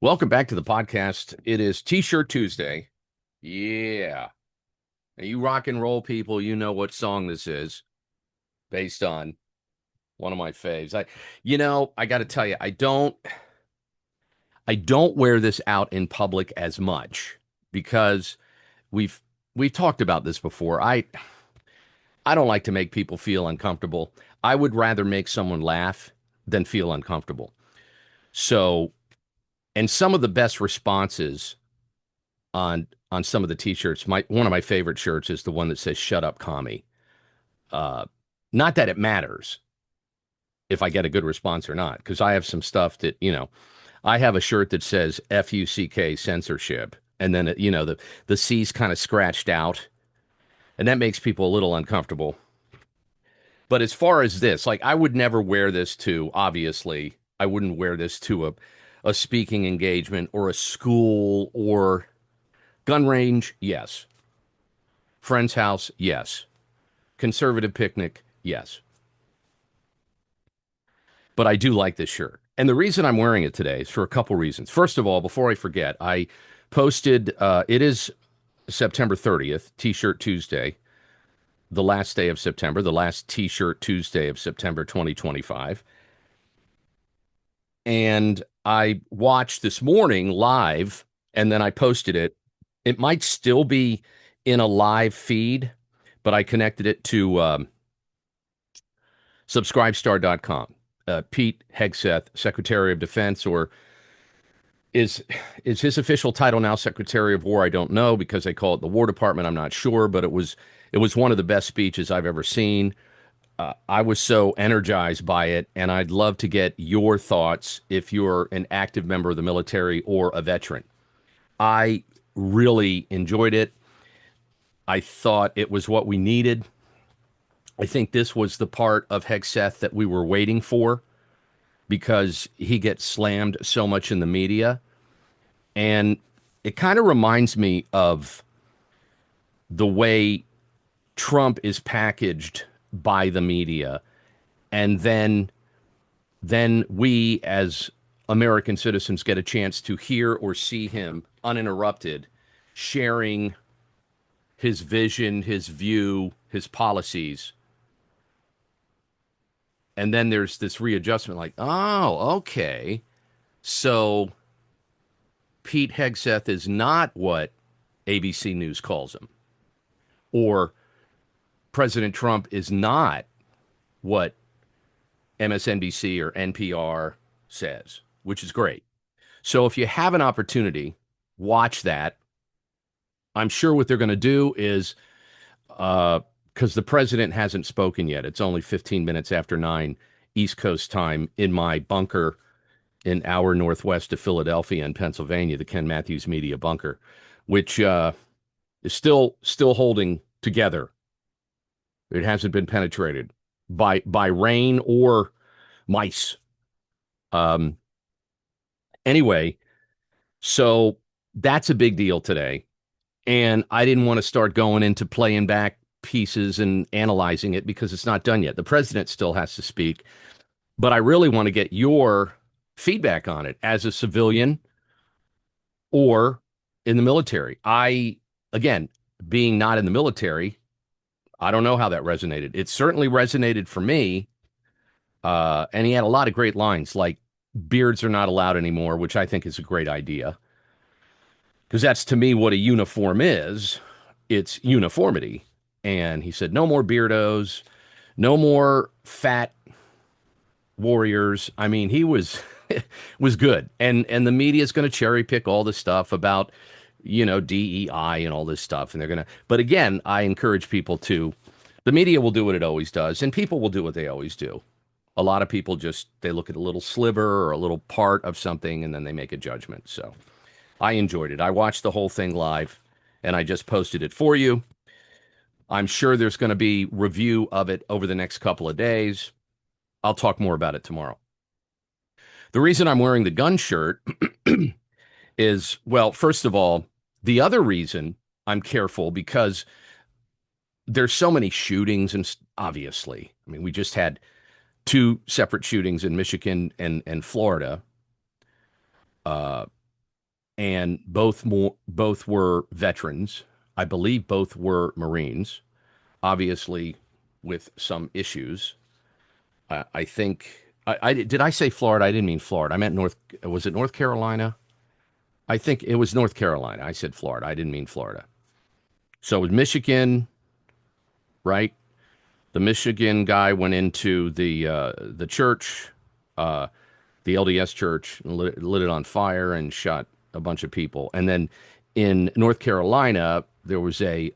Welcome back to the podcast. It is T-shirt Tuesday. Yeah. Now, you rock and roll people, you know what song this is based on one of my faves. I got to tell you, I don't wear this out in public as much because we've we've talked about this before. I don't like to make people feel uncomfortable. I would rather make someone laugh than feel uncomfortable. So, and some of the best responses on some of the t-shirts. One of my favorite shirts is the one that says "Shut up, commie." Uh, Not that it matters if I get a good response or not, because I have some stuff that I have a shirt that says "FUCK censorship," and then the C's kind of scratched out, and that makes people a little uncomfortable. But as far as this, like I would never wear this to. Obviously, I wouldn't wear this to a speaking engagement or a school or gun range. Yes. Friend's house. Yes. Conservative picnic, yes. But I do like this shirt. And the reason I'm wearing it today is for a couple reasons. First of all, before I forget, I posted, it is September 30th, T shirt Tuesday, the last day of September, the last T shirt Tuesday of September 2025. And I watched this morning live and then I posted it. It might still be in a live feed, but I connected it to subscribestar.com. Pete Hegseth, Secretary of Defense, or is is his official title now Secretary of War? I don't know because they call it the War Department. I'm not sure, but it was one of the best speeches I've ever seen. I was so energized by it, and I'd love to get your thoughts if you're an active member of the military or a veteran. I really enjoyed it. I thought it was what we needed. I think this was the part of Hegseth that we were waiting for because he gets slammed so much in the media. And it kind of reminds me of the way Trump is packaged by the media. And then we as American citizens get a chance to hear or see him uninterrupted sharing his vision, his view, his policies. And then there's this readjustment like, oh, okay. So Pete Hegseth is not what ABC News calls him, or President Trump is not what MSNBC or NPR says, which is great. So if you have an opportunity, watch that. I'm sure what they're going to do is because the president hasn't spoken yet. It's only 15 minutes after 9 East Coast time in my bunker an hour northwest of Philadelphia in Pennsylvania, the Ken Matthews Media Bunker, which is still holding together. It hasn't been penetrated by rain or mice. Um, anyway, so that's a big deal today, and I didn't want to start going into playing back pieces and analyzing it because it's not done yet. The president still has to speak, but I really want to get your feedback on it as a civilian or in the military. Again, being not in the military, I don't know how that resonated. It certainly resonated for me. And he had a lot of great lines like beards are not allowed anymore, which I think is a great idea because that's to me what a uniform is. It's uniformity. And he said, no more beardos, no more fat warriors. I mean, he was was good. And the media is going to cherry pick all the stuff about, DEI and all this stuff. And they're going to, but again, I encourage people to, the media will do what it always does, and people will do what they always do. A lot of people just, they look at a little sliver or a little part of something and then they make a judgment. So I enjoyed it. I watched the whole thing live and I just posted it for you. I'm sure there's going to be review of it over the next couple of days. I'll talk more about it tomorrow. The reason I'm wearing the gun shirt is, well, first of all, the other reason I'm careful because there's so many shootings and obviously, I mean, we just had two separate shootings in Michigan and Florida. and both were veterans. I believe both were Marines, obviously with some issues. I think I did I say Florida? I didn't mean Florida. I meant North. Was it North Carolina? I think it was North Carolina. I said Florida. I didn't mean Florida. So with Michigan, right? The Michigan guy went into the church, uh, the LDS church, and lit it on fire and shot a bunch of people. And then in North Carolina, there was a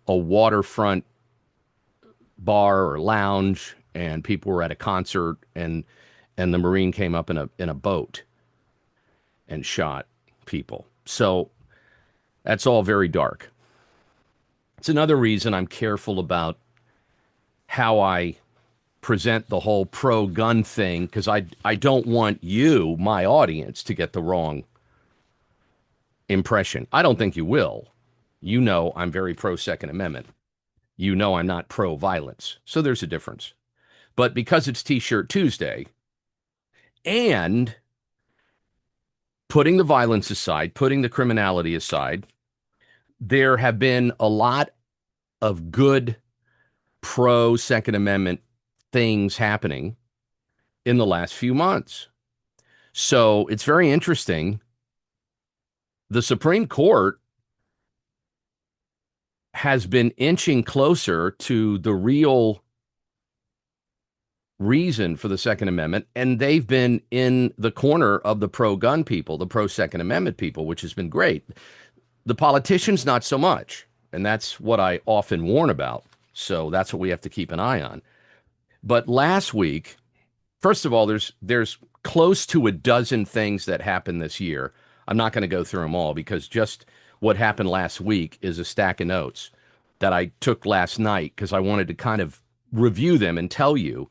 waterfront bar or lounge, and people were at a concert, and the Marine came up in a boat and shot people. So that's all very dark. It's another reason I'm careful about how I present the whole pro gun thing, because I don't want you, my audience, to get the wrong impression. I don't think you will. You know I'm very pro Second Amendment. You know I'm not pro violence. So there's a difference. But because it's T-shirt Tuesday, and putting the violence aside, putting the criminality aside, there have been a lot of good pro Second Amendment things happening in the last few months. So it's very interesting. The Supreme Court has been inching closer to the real reason for the Second Amendment, and they've been in the corner of the pro-gun people, the pro-Second Amendment people, which has been great. The politicians, not so much, and that's what I often warn about. So that's what we have to keep an eye on. But last week, first of all, there's close to a dozen things that happened this year. I'm not going to go through them all, because just what happened last week is a stack of notes that I took last night, because I wanted to kind of review them and tell you,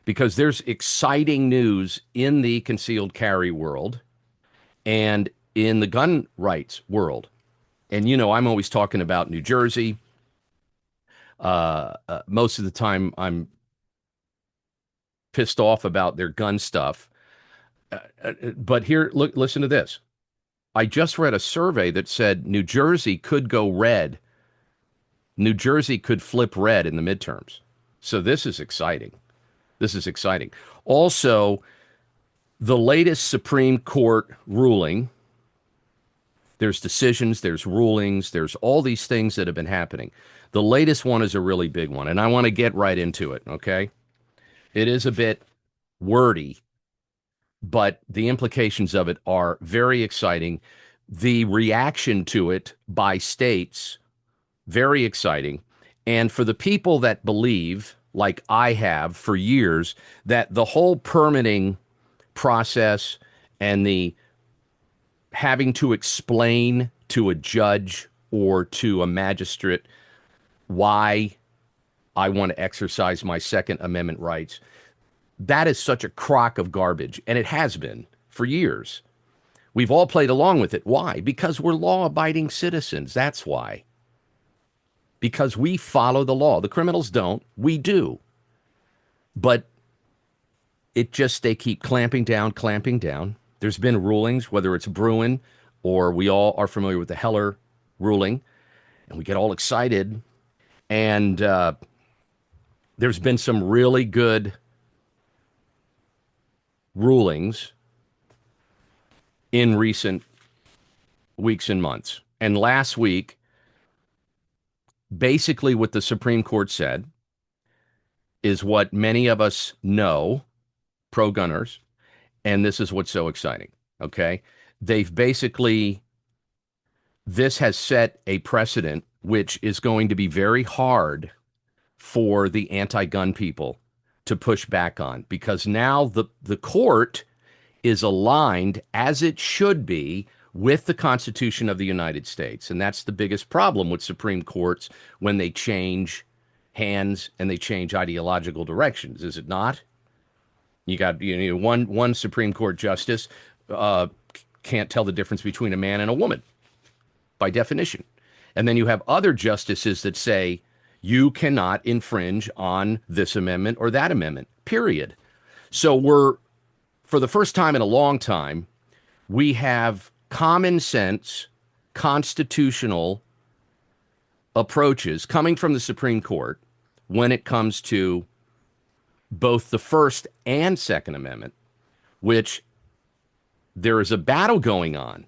because there's exciting news in the concealed carry world and in the gun rights world. And, I'm always talking about New Jersey. Most of the time I'm pissed off about their gun stuff. But here, look, listen to this. I just read a survey that said New Jersey could go red. New Jersey could flip red in the midterms. So this is exciting. This is exciting. Also, the latest Supreme Court ruling, there's decisions, there's rulings, there's all these things that have been happening. The latest one is a really big one, and I want to get right into it, okay? It is a bit wordy, but the implications of it are very exciting. The reaction to it by states, very exciting. And for the people that believe, like I have for years, that the whole permitting process and the having to explain to a judge or to a magistrate why I want to exercise my Second Amendment rights, that is such a crock of garbage. And it has been for years. We've all played along with it. Why? Because we're law-abiding citizens. That's why. Because we follow the law. The criminals don't. We do. But they keep clamping down, clamping down. There's been rulings, whether it's Bruin or we all are familiar with the Heller ruling, and we get all excited. And there's been some really good rulings in recent weeks and months. And last week, basically what the Supreme Court said is what many of us know, pro-gunners, and this is what's so exciting, okay? This has set a precedent which is going to be very hard for the anti-gun people to push back on, because now the court is aligned, as it should be, with the Constitution of the United States. And that's the biggest problem with Supreme Courts when they change hands and they change ideological directions, is it not? You got one Supreme Court justice can't tell the difference between a man and a woman, by definition. And then you have other justices that say, you cannot infringe on this amendment or that amendment, period. So for the first time in a long time, we have common sense, constitutional approaches coming from the Supreme Court when it comes to both the First and Second Amendment, which there is a battle going on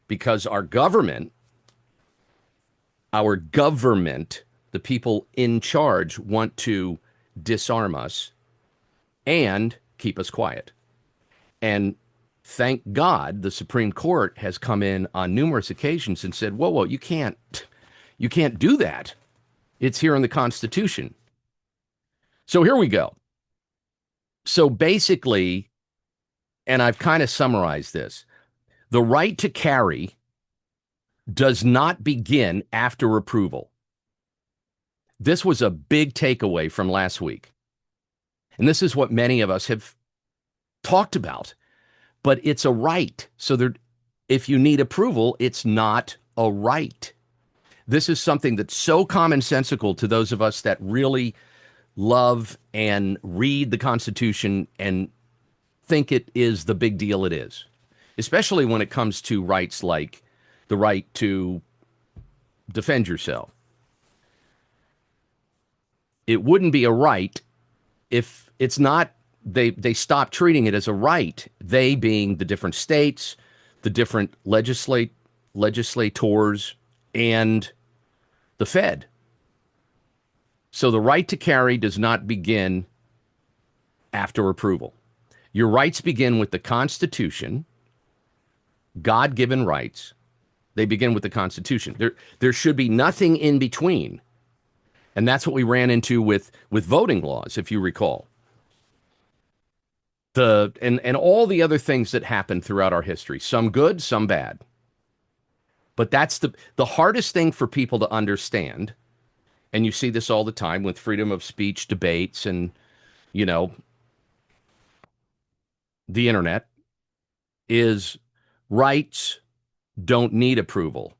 because our government, the people in charge, want to disarm us and keep us quiet. And thank God the Supreme Court has come in on numerous occasions and said, whoa, you can't do that. It's here in the Constitution. So here we go. So basically, and I've kind of summarized this, the right to carry does not begin after approval. This was a big takeaway from last week. And this is what many of us have talked about. But it's a right. So if you need approval, it's not a right. This is something that's so commonsensical to those of us that really love and read the Constitution and think it is the big deal it is, especially when it comes to rights like the right to defend yourself. It wouldn't be a right if it's not, they stop treating it as a right, they being the different states, the different legislators, and the Fed. So the right to carry does not begin after approval. Your rights begin with the Constitution, God-given rights. They begin with the Constitution. There should be nothing in between. And that's what we ran into with voting laws, if you recall. And all the other things that happened throughout our history, some good, some bad. But that's the hardest thing for people to understand. And you see this all the time with freedom of speech debates and, the internet, is rights don't need approval.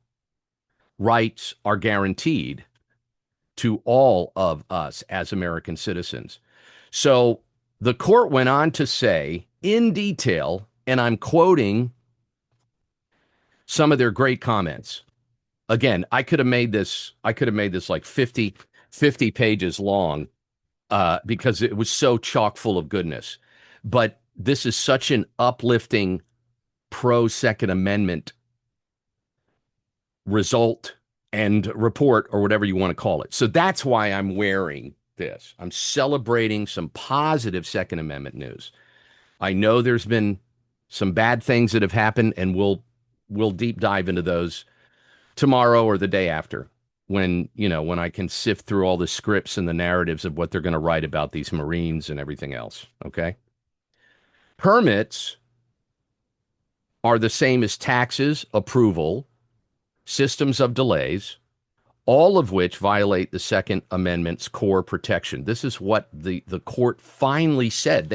Rights are guaranteed to all of us as American citizens. So the court went on to say in detail, and I'm quoting some of their great comments. Again, I could have made this like 50 pages long because it was so chock full of goodness. But this is such an uplifting pro Second Amendment result and report, or whatever you want to call it. So that's why I'm wearing this. I'm celebrating some positive Second Amendment news. I know there's been some bad things that have happened, and we'll deep dive into those tomorrow or the day after when I can sift through all the scripts and the narratives of what they're going to write about these Marines and everything else. Okay. Permits are the same as taxes, approval, systems of delays, all of which violate the Second Amendment's core protection. This is what the court finally said.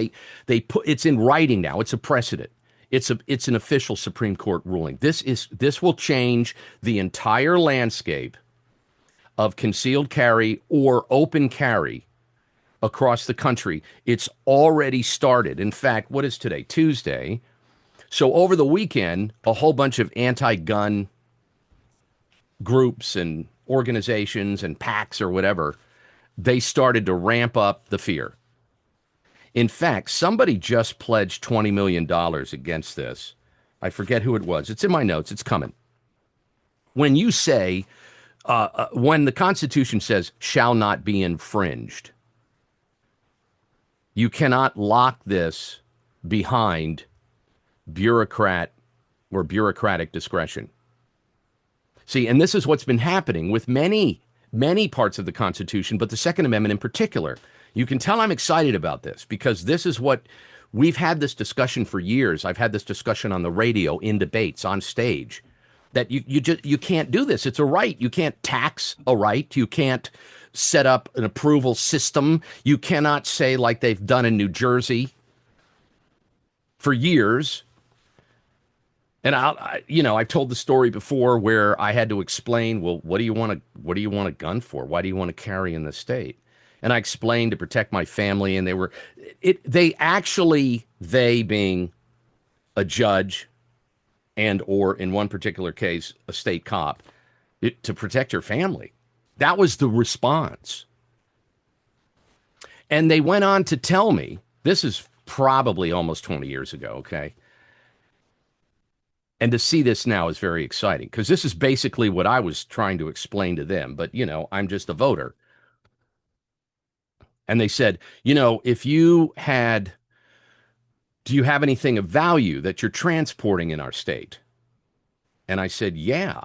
They put it's in writing now. It's a precedent. It's an official Supreme Court ruling. This will change the entire landscape of concealed carry or open carry across the country. It's already started. In fact, what is today? Tuesday. So over the weekend, a whole bunch of anti-gun groups and organizations and PACs or whatever, they started to ramp up the fear. In fact, somebody just pledged $20 million against this. I forget who it was. It's in my notes. It's coming. When you say, when the Constitution says shall not be infringed, you cannot lock this behind bureaucratic discretion. See, and this is what's been happening with many parts of the Constitution, but the Second Amendment in particular. You can tell I'm excited about this because this is what we've had this discussion for years. I've had this discussion on the radio, in debates, on stage, that you can't do this. It's a right. You can't tax a right. You can't set up an approval system. You cannot say, like they've done in New Jersey for years. And I've told the story before where I had to explain, well, what do you want a gun for? Why do you want to carry in the state? And I explained to protect my family, and they being a judge and or in one particular case, a state cop, to protect your family. That was the response. And they went on to tell me, this is probably almost 20 years ago, okay? And to see this now is very exciting because this is basically what I was trying to explain to them. But, I'm just a voter. And they said, if you had, do you have anything of value that you're transporting in our state? And I said, yeah,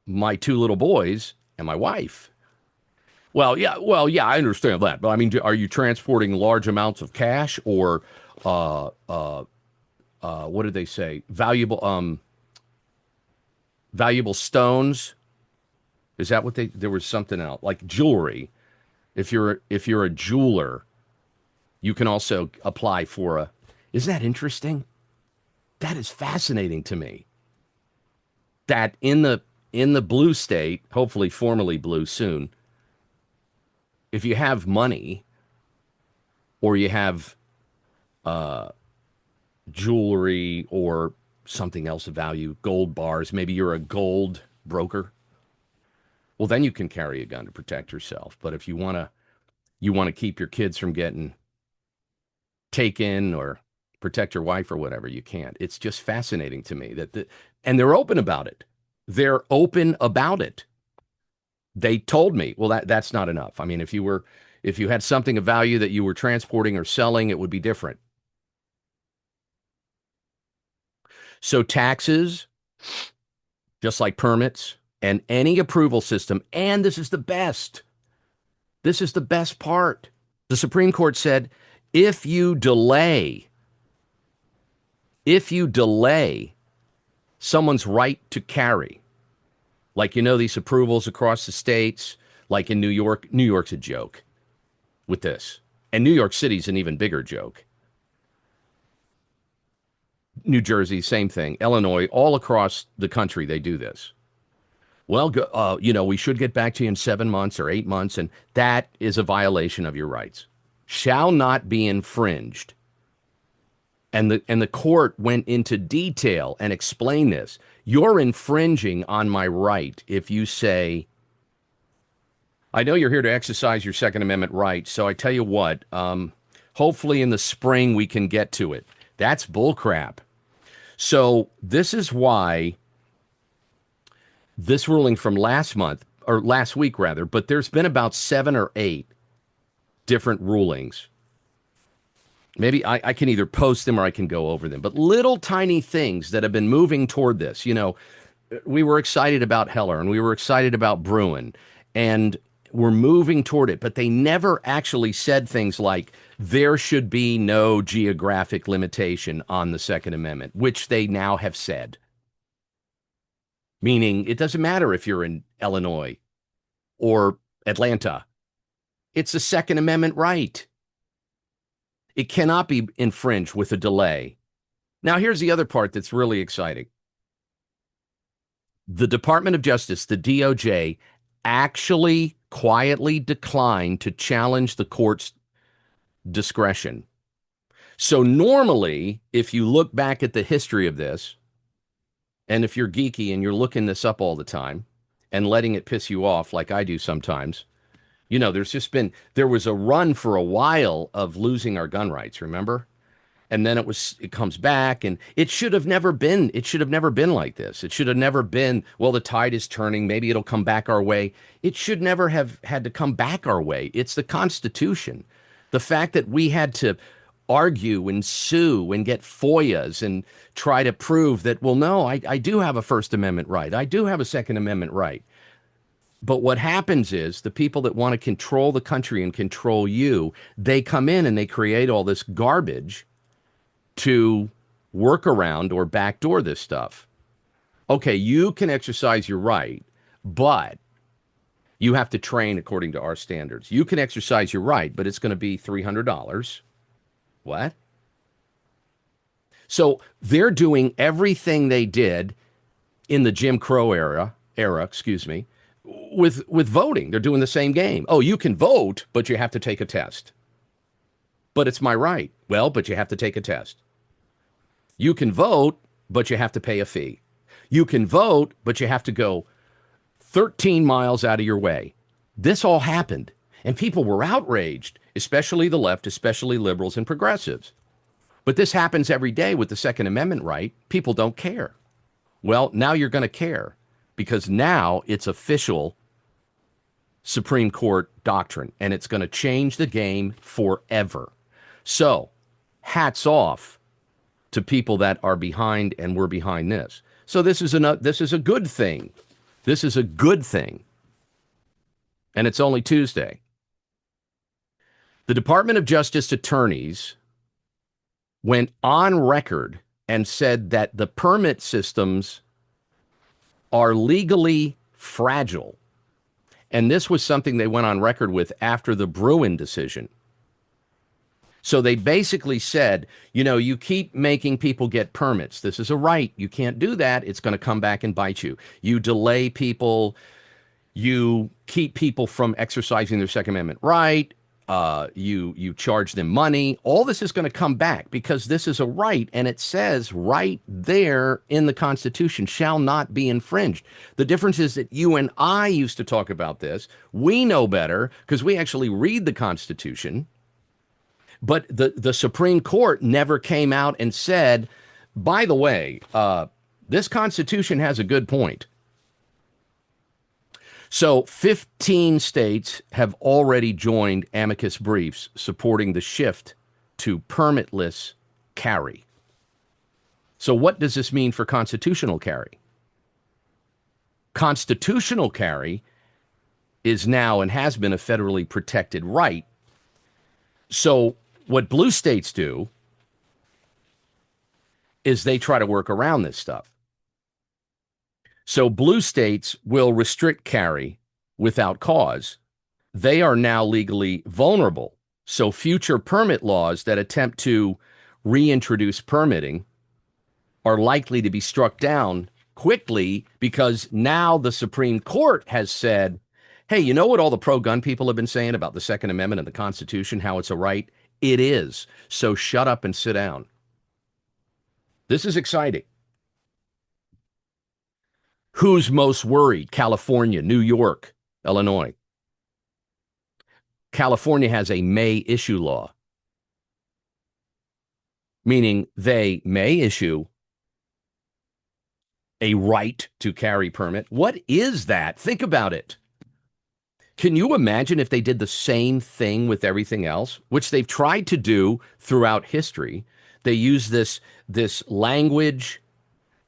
my two little boys and my wife. Well, yeah, I understand that. But I mean, are you transporting large amounts of cash or, what did they say? Valuable stones. Is that what there was something else like jewelry. If you're a jeweler, you can also apply for a, isn't that interesting? That is fascinating to me. That in the blue state, hopefully formerly blue soon, if you have money or you have jewelry or something else of value, gold bars, maybe you're a gold broker, well, then you can carry a gun to protect yourself. But if you want to keep your kids from getting taken or protect your wife or whatever, you can't. It's just fascinating to me and they're open about it. They're open about it. They told me, well, that's not enough. I mean, if you had something of value that you were transporting or selling, it would be different. So taxes, just like permits and any approval system, and this is the best. This is the best part. The Supreme Court said, if you delay someone's right to carry, like, these approvals across the states, like in New York. New York's a joke with this. And New York City's an even bigger joke. New Jersey, same thing. Illinois, all across the country, they do this. Well, we should get back to you in 7 months or 8 months, and that is a violation of your rights. Shall not be infringed. And the court went into detail and explained this. You're infringing on my right if you say, I know you're here to exercise your Second Amendment right, so I tell you what, hopefully in the spring we can get to it. That's bullcrap. So this is why this ruling from last week rather, but there's been about 7 or 8 different rulings. Maybe I can either post them or I can go over them. But little tiny things that have been moving toward this. We were excited about Heller and we were excited about Bruin. And we're moving toward it. But they never actually said things like there should be no geographic limitation on the Second Amendment, which they now have said. Meaning it doesn't matter if you're in Illinois or Atlanta. It's a Second Amendment right. It cannot be infringed with a delay. Now, here's the other part that's really exciting. The Department of Justice, the DOJ, actually quietly declined to challenge the court's discretion. So normally, if you look back at the history of this, and if you're geeky and you're looking this up all the time and letting it piss you off like I do sometimes, there was a run for a while of losing our gun rights, remember? And then it comes back, and it should have never been like this. It should have never been, well, the tide is turning, maybe it'll come back our way. It should never have had to come back our way. It's the Constitution. The fact that we had to argue and sue and get FOIAs and try to prove that, well, no, I do have a First Amendment right. I do have a Second Amendment right. But what happens is the people that want to control the country and control you, they come in and they create all this garbage to work around or backdoor this stuff. Okay, you can exercise your right, but you have to train according to our standards. You can exercise your right, but it's going to be $300. What? So they're doing everything they did in the Jim Crow era, with voting. They're doing the same game. Oh, you can vote, but you have to take a test. But it's my right. Well, but you have to take a test. You can vote, but you have to pay a fee. You can vote, but you have to go 13 miles out of your way. This all happened, and people were outraged, especially the left, especially liberals and progressives. But this happens every day with the Second Amendment right. People don't care. Well, now you're going to care because now it's official Supreme Court doctrine, and it's going to change the game forever. So, hats off to people that are behind and we're behind this. So this is a good thing. This is a good thing. And it's only Tuesday. The Department of Justice attorneys went on record and said that the permit systems are legally fragile. And this was something they went on record with after the Bruin decision. So they basically said, you know, you keep making people get permits. This is a right. You can't do that. It's going to come back and bite you. You delay people. You keep people from exercising their Second Amendment right. You charge them money. All this is going to come back because this is a right, and it says right there in the Constitution, shall not be infringed. The difference is that you and I used to talk about this. We know better because we actually read the Constitution. But the Supreme Court never came out and said, by the way, this Constitution has a good point. So 15 states have already joined amicus briefs supporting the shift to permitless carry. So what does this mean for constitutional carry? Constitutional carry is now and has been a federally protected right. So what blue states do is they try to work around this stuff. So blue states will restrict carry without cause. They are now legally vulnerable. So future permit laws that attempt to reintroduce permitting are likely to be struck down quickly because now the Supreme Court has said, hey, you know what all the pro-gun people have been saying about the Second Amendment and the Constitution, how it's a right? It is. So shut up and sit down. This is exciting. Who's most worried? California, New York, Illinois. California has a may issue law, meaning they may issue a right to carry permit. What is that? Think about it. Can you imagine if they did the same thing with everything else, which they've tried to do throughout history? They use this language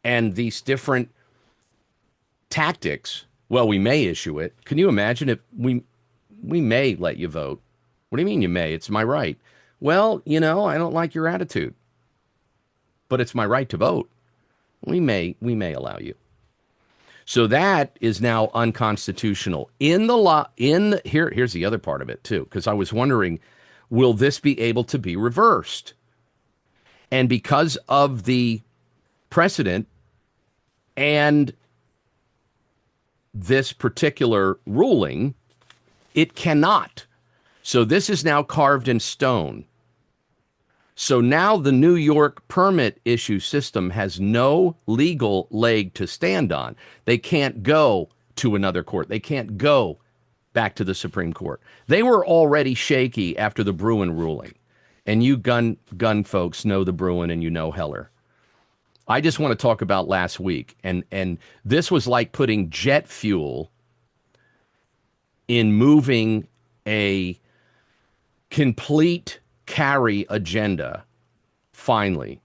and these different tactics. Well, we may issue it. Can you imagine if we may let you vote? What do you mean you may? It's my right. Well, you know, I don't like your attitude, but it's my right to vote. We may allow you. So that is now unconstitutional. In the law, here's the other part of it too, because I was wondering, will this be able to be reversed? And because of the precedent and this particular ruling, it cannot. So this is now carved in stone. So now the New York permit issue system has no legal leg to stand on. They can't go to another court. They can't go back to the Supreme Court. They were already shaky after the Bruin ruling. And you gun folks know the Bruin and you know Heller. I just want to talk about last week. And this was like putting jet fuel in moving a complete carry agenda, finally.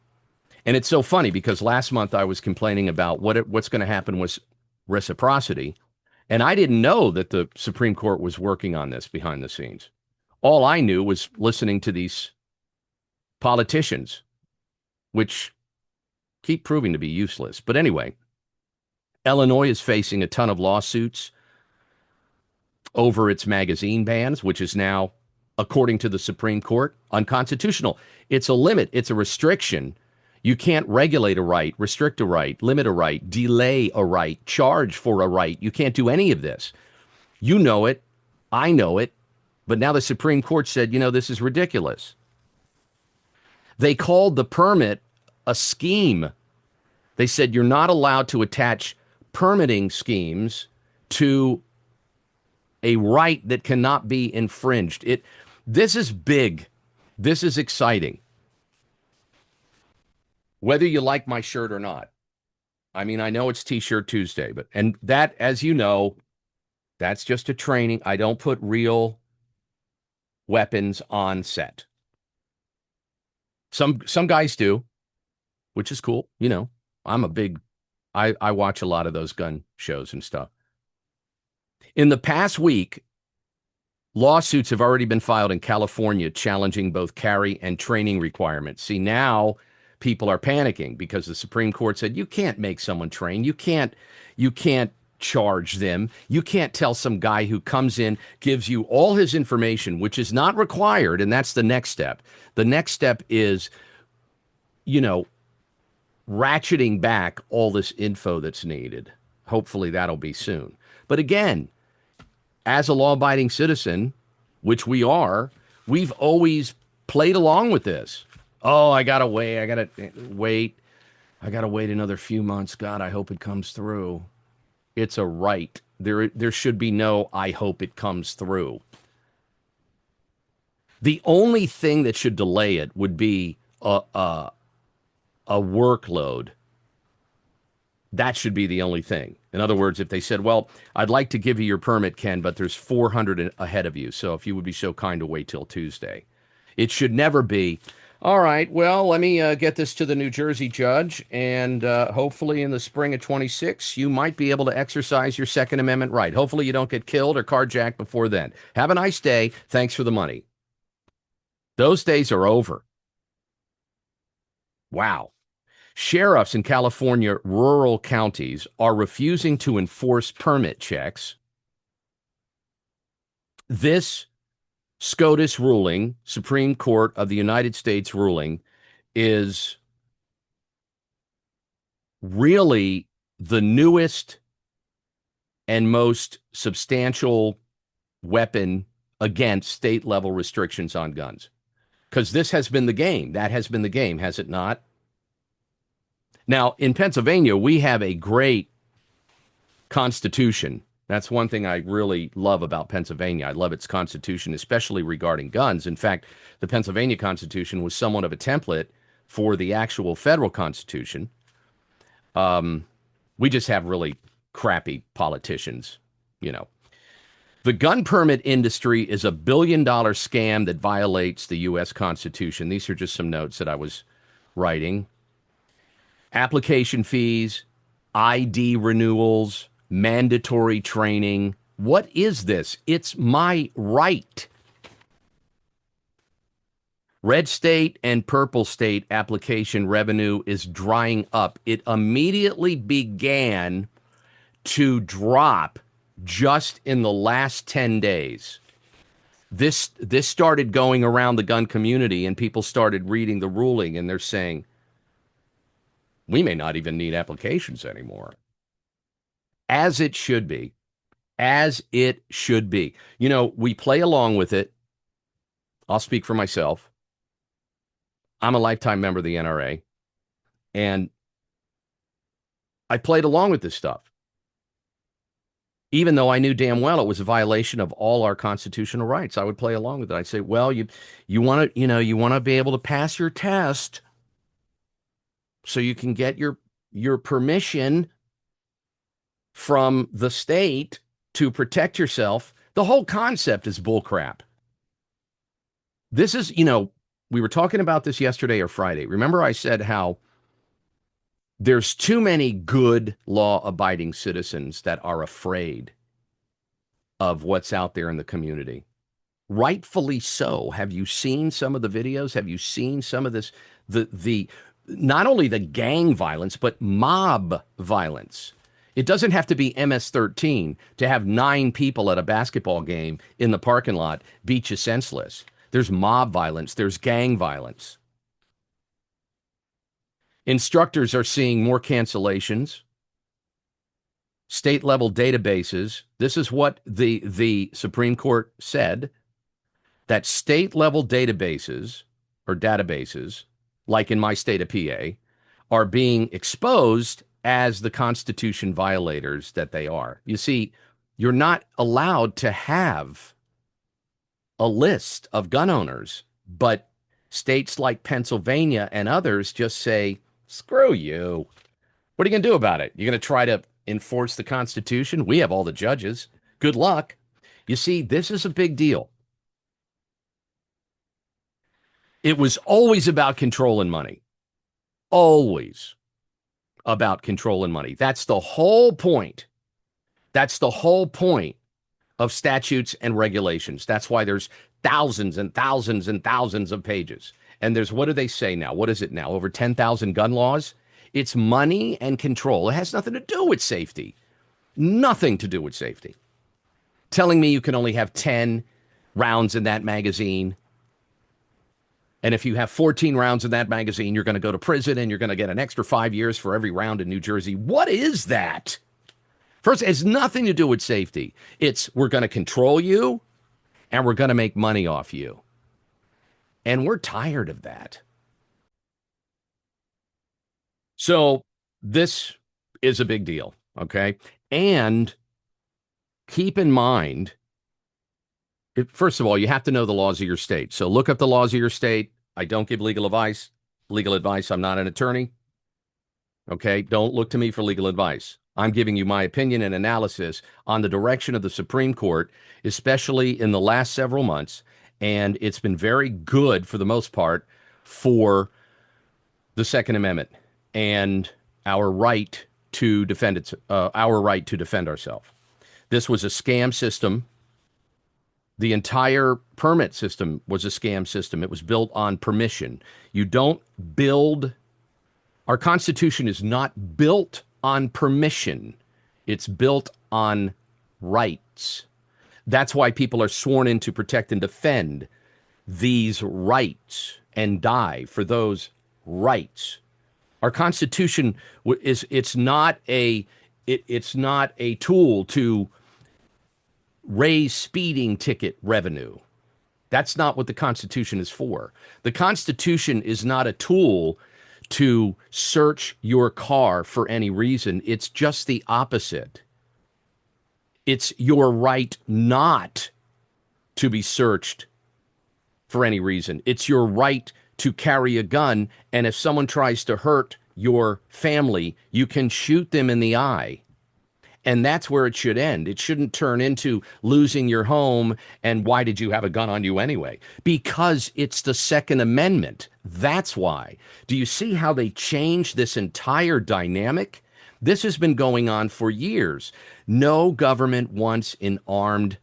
And it's so funny because last month I was complaining about what's going to happen with reciprocity, and I didn't know that the Supreme Court was working on this behind the scenes. All I knew was listening to these politicians, which keep proving to be useless. But anyway, Illinois is facing a ton of lawsuits over its magazine bans, which is now, according to the Supreme Court, unconstitutional. It's a limit. It's a restriction. You can't regulate a right, restrict a right, limit a right, delay a right, charge for a right. You can't do any of this. You know it. I know it. But now the Supreme Court said, you know, this is ridiculous. They called the permit a scheme. They said you're not allowed to attach permitting schemes to a right that cannot be infringed. This is big. This is exciting. Whether you like my shirt or not. I mean, I know it's T-shirt Tuesday, and that, as you know, that's just a training. I don't put real weapons on set. Some guys do, which is cool. You know, I watch a lot of those gun shows and stuff. In the past week, lawsuits have already been filed in California challenging both carry and training requirements. See, now people are panicking because the Supreme Court said you can't make someone train. You can't charge them. You can't tell some guy who comes in, gives you all his information, which is not required, and that's the next step. The next step is, ratcheting back all this info that's needed. Hopefully that'll be soon. But again, as a law-abiding citizen, which we are, we've always played along with this. Oh, I gotta wait another few months. God, I hope it comes through. It's a right. There should be no I hope it comes through. The only thing that should delay it would be a workload. That should be the only thing. In other words, if they said, well, I'd like to give you your permit, Ken, but there's 400 ahead of you. So if you would be so kind to wait till Tuesday. It should never be, all right, well, let me get this to the New Jersey judge, and hopefully in the spring of 26, you might be able to exercise your Second Amendment right. Hopefully you don't get killed or carjacked before then. Have a nice day. Thanks for the money. Those days are over. Wow. Sheriffs in California rural counties are refusing to enforce permit checks. This Scotus ruling, Supreme Court of the United States ruling, is really the newest and most substantial weapon against state-level restrictions on guns. Because this has been the game. That has been the game, has it not? Now, in Pennsylvania, we have a great constitution. That's one thing I really love about Pennsylvania. I love its constitution, especially regarding guns. In fact, the Pennsylvania Constitution was somewhat of a template for the actual federal Constitution. We just have really crappy politicians, The gun permit industry is a billion-dollar scam that violates the U.S. Constitution. These are just some notes that I was writing. Application fees, ID renewals, mandatory training. What is this? It's my right. Red state and purple state application revenue is drying up. It immediately began to drop just in the last 10 days. This started going around the gun community, and people started reading the ruling, and they're saying, we may not even need applications anymore. As it should be. As it should be. We play along with it. I'll speak for myself. I'm a lifetime member of the NRA, and I played along with this stuff, even though I knew damn well it was a violation of all our constitutional rights. I would play along with it. I'd say, well, you want to be able to pass your test so you can get your permission from the state to protect yourself. The whole concept is bullcrap. This is, we were talking about this yesterday or Friday. Remember I said how there's too many good law-abiding citizens that are afraid of what's out there in the community. Rightfully so. Have you seen some of the videos? Have you seen some of this? The not only the gang violence, but mob violence. It doesn't have to be MS-13 to have 9 people at a basketball game in the parking lot beat you senseless. There's mob violence. There's gang violence. Instructors are seeing more cancellations. State-level databases. This is what the Supreme Court said, that state-level databases, like in my state of PA, are being exposed as the Constitution violators that they are. You see, you're not allowed to have a list of gun owners, but states like Pennsylvania and others just say, screw you. What are you going to do about it? You're going to try to enforce the Constitution? We have all the judges. Good luck. You see, this is a big deal. It was always about control and money. Always about control and money. That's the whole point. That's the whole point of statutes and regulations. That's why there's thousands and thousands and thousands of pages. And there's, what do they say now? What is it now? Over 10,000 gun laws? It's money and control. It has nothing to do with safety. Nothing to do with safety. Telling me you can only have 10 rounds in that magazine. And if you have 14 rounds in that magazine, you're going to go to prison and you're going to get an extra 5 years for every round in New Jersey. What is that? First, it has nothing to do with safety. It's we're going to control you and we're going to make money off you. And we're tired of that. So this is a big deal, okay? And keep in mind, first of all, you have to know the laws of your state. So look up the laws of your state. I don't give legal advice. I'm not an attorney. Okay? Don't look to me for legal advice. I'm giving you my opinion and analysis on the direction of the Supreme Court, especially in the last several months. And it's been very good for the most part for the Second Amendment and our right to defend ourselves. This was a scam system. The entire permit system was a scam system. It was built on permission. You don't build. Our Constitution is not built on permission. It's built on rights. That's why people are sworn in to protect and defend these rights and die for those rights. Our Constitution it's not a tool to raise speeding ticket revenue. That's not what the Constitution is for. The Constitution is not a tool to search your car for any reason. It's just the opposite. It's your right not to be searched for any reason. It's your right to carry a gun, and if someone tries to hurt your family, you can shoot them in the eye. And that's where it should end. It shouldn't turn into losing your home and why did you have a gun on you anyway? Because it's the Second Amendment. That's why. Do you see how they changed this entire dynamic? This has been going on for years. No government wants an armed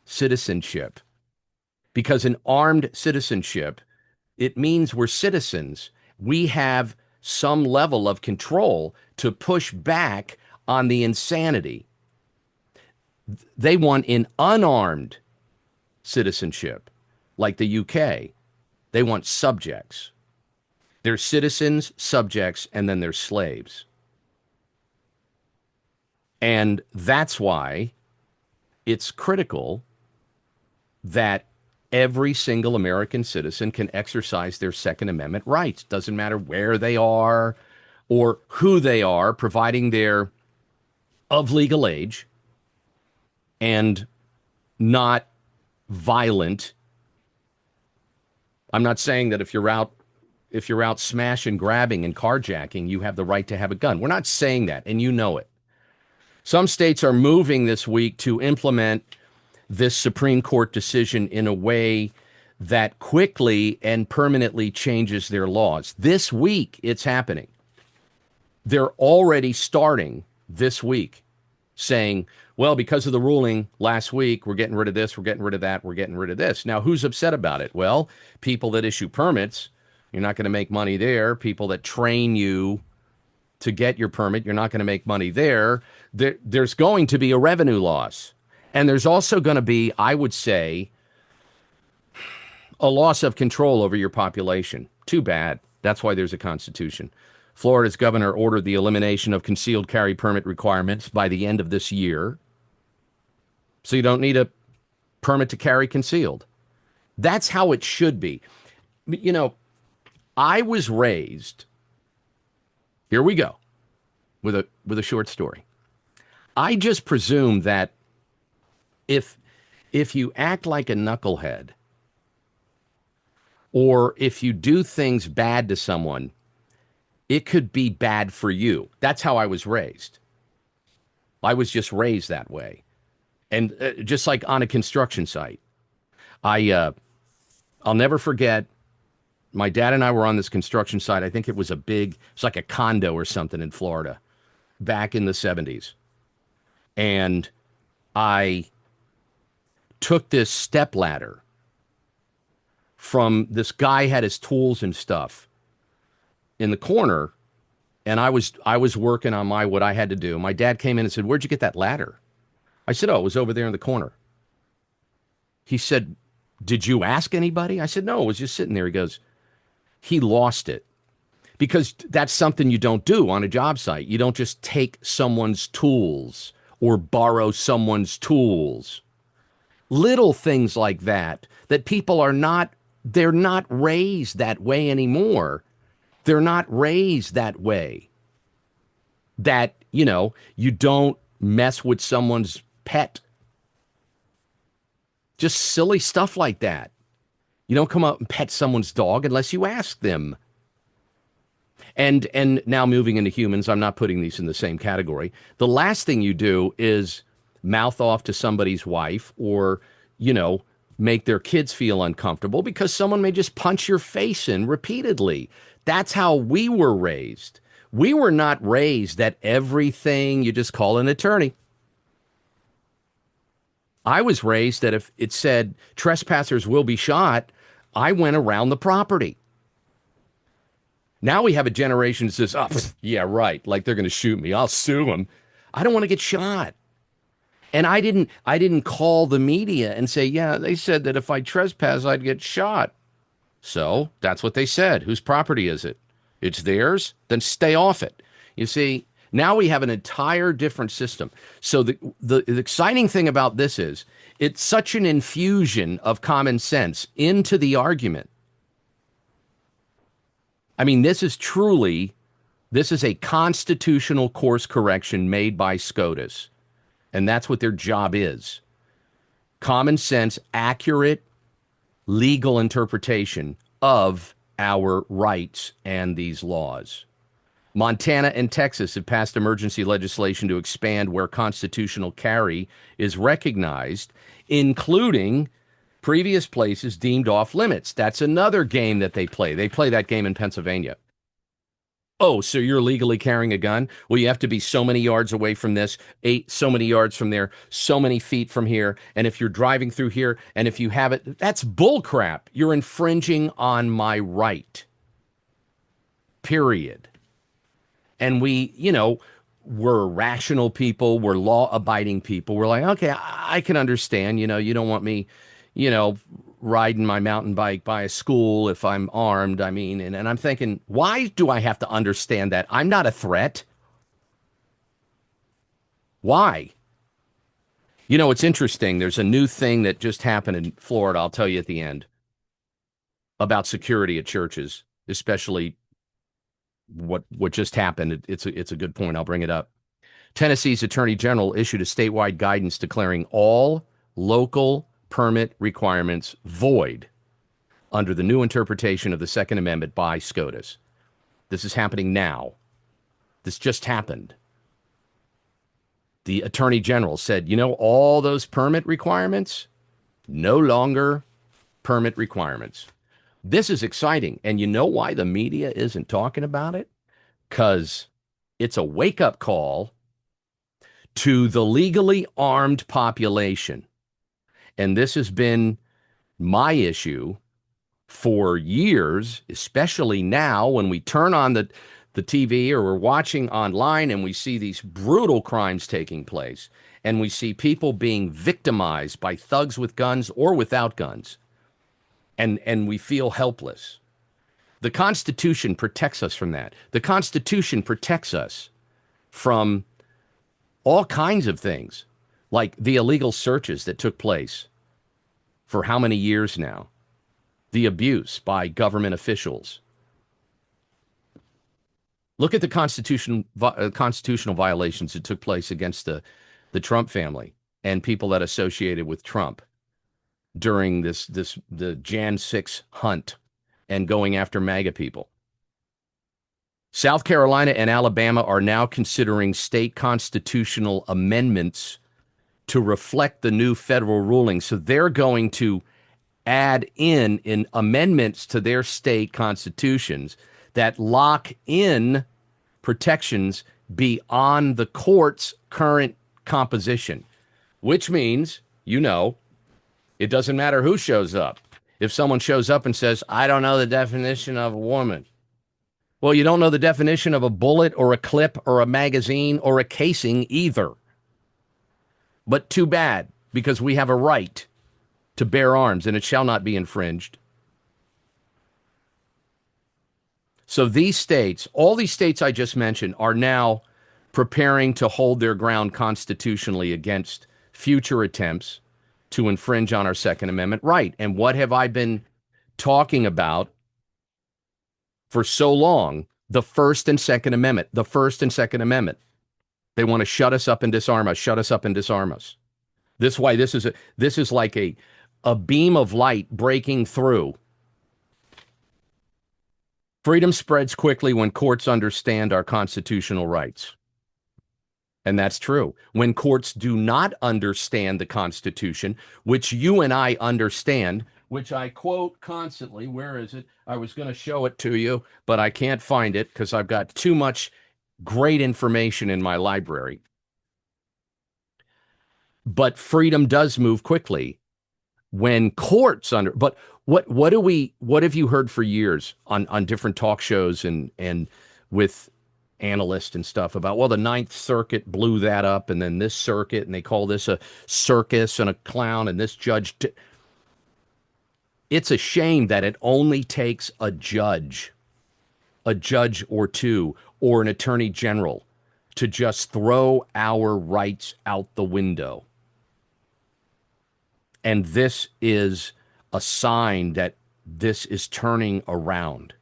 citizenship. Because an armed citizenship, it means we're citizens. We have some level of control to push back on the insanity. They want an unarmed citizenship, like the UK. They want subjects. There's citizens, subjects, and then there's slaves. And that's why it's critical that every single American citizen can exercise their Second Amendment rights. Doesn't matter where they are or who they are, providing they're of legal age and not violent. I'm not saying that if you're out smashing, grabbing, and carjacking, you have the right to have a gun. We're not saying that, and you know it. Some states are moving this week to implement this Supreme Court decision in a way that quickly and permanently changes their laws. This week, it's happening. They're already starting this week saying, well, because of the ruling last week, we're getting rid of this, we're getting rid of that, we're getting rid of this. Now, who's upset about it? Well, people that issue permits, you're not going to make money there. People that train you to get your permit, you're not going to make money there. There's going to be a revenue loss. And there's also going to be, I would say, a loss of control over your population. Too bad. That's why there's a Constitution. Florida's governor ordered the elimination of concealed carry permit requirements by the end of this year. So you don't need a permit to carry concealed. That's how it should be. You know, I was raised Here we go with a short story. I just presume that if if you act like a knucklehead or if you do things bad to someone, it could be bad for you. That's how I was raised. I was just raised that way. And just like on a construction site, I I'll never forget. My dad and I were on this construction site. I think it was it's like a condo or something in Florida back in the 70s. And I took this step ladder from this guy had his tools and stuff in the corner, and I was working on my what I had to do. My dad came in and said, "Where'd you get that ladder?" I said, "Oh, it was over there in the corner." He said, "Did you ask anybody?" I said, "No, it was just sitting there." He goes, "He lost it." Because that's something you don't do on a job site. You don't just take someone's tools or borrow someone's tools. Little things like that, that people are not, they're not raised that way anymore. They're not raised that way. That, you don't mess with someone's pet. Just silly stuff like that. You don't come up and pet someone's dog unless you ask them. And now moving into humans, I'm not putting these in the same category. The last thing you do is mouth off to somebody's wife or, make their kids feel uncomfortable because someone may just punch your face in repeatedly. That's how we were raised. We were not raised that everything you just call an attorney. I was raised that if it said trespassers will be shot, I went around the property. Now we have a generation that says, "Oh, yeah, right. Like they're going to shoot me. I'll sue them." I don't want to get shot. And I didn't call the media and say, "Yeah, they said that if I trespass, I'd get shot." So that's what they said. Whose property is it? It's theirs? Then stay off it. You see, now we have an entire different system. So the exciting thing about this is it's such an infusion of common sense into the argument. I mean, this is a constitutional course correction made by Scotus. And that's what their job is. Common sense, accurate legal interpretation of our rights and these laws. Montana and Texas have passed emergency legislation to expand where constitutional carry is recognized, including previous places deemed off limits. That's another game that they play. They play that game in Pennsylvania. Oh, so you're legally carrying a gun? Well, you have to be so many yards away from this, so many yards from there, so many feet from here. And if you're driving through here, and if you have it, that's bullcrap. You're infringing on my right. Period. And we're rational people. We're law-abiding people. We're like, okay, I can understand. You don't want me, riding my mountain bike by a school if I'm armed. I mean, and I'm thinking, why do I have to understand that? I'm not a threat. Why? It's interesting. There's a new thing that just happened in Florida. I'll tell you at the end about security at churches, especially what just happened. It's a good point. I'll bring it up. Tennessee's Attorney General issued a statewide guidance declaring all local permit requirements void under the new interpretation of the Second Amendment by Scotus. This is happening now. This just happened. The Attorney General said, all those permit requirements, no longer permit requirements. This is exciting. And you know why the media isn't talking about it? Because it's a wake-up call to the legally armed population. And this has been my issue for years, especially now when we turn on the TV or we're watching online and we see these brutal crimes taking place and we see people being victimized by thugs with guns or without guns. And we feel helpless. The Constitution protects us from that. The Constitution protects us from all kinds of things, like the illegal searches that took place for how many years now? The abuse by government officials. Look at the constitutional violations that took place against the Trump family and people that associated with Trump during the Jan 6 hunt and going after MAGA people. South Carolina and Alabama are now considering state constitutional amendments to reflect the new federal ruling. So they're going to add in amendments to their state constitutions that lock in protections beyond the court's current composition, which means, it doesn't matter who shows up. If someone shows up and says, I don't know the definition of a woman. Well, you don't know the definition of a bullet or a clip or a magazine or a casing either. But too bad, because we have a right to bear arms, and it shall not be infringed. So these states, all these states I just mentioned, are now preparing to hold their ground constitutionally against future attempts to infringe on our Second Amendment right. And what have I been talking about for so long? The First and Second Amendment. The First and Second Amendment. They want to shut us up and disarm us. Shut us up and disarm us. This is like a beam of light breaking through. Freedom spreads quickly when courts understand our constitutional rights. And that's true. When courts do not understand the Constitution, which you and I understand, which I quote constantly. Where is it? I was going to show it to you, but I can't find it because I've got too much great information in my library. But freedom does move quickly when courts but what have you heard for years on different talk shows and with analysts and stuff about, well, the Ninth Circuit blew that up, and then this circuit, and they call this a circus and a clown, and this judge. It's a shame that it only takes a judge or two, or an attorney general to just throw our rights out the window. And this is a sign that this is turning around.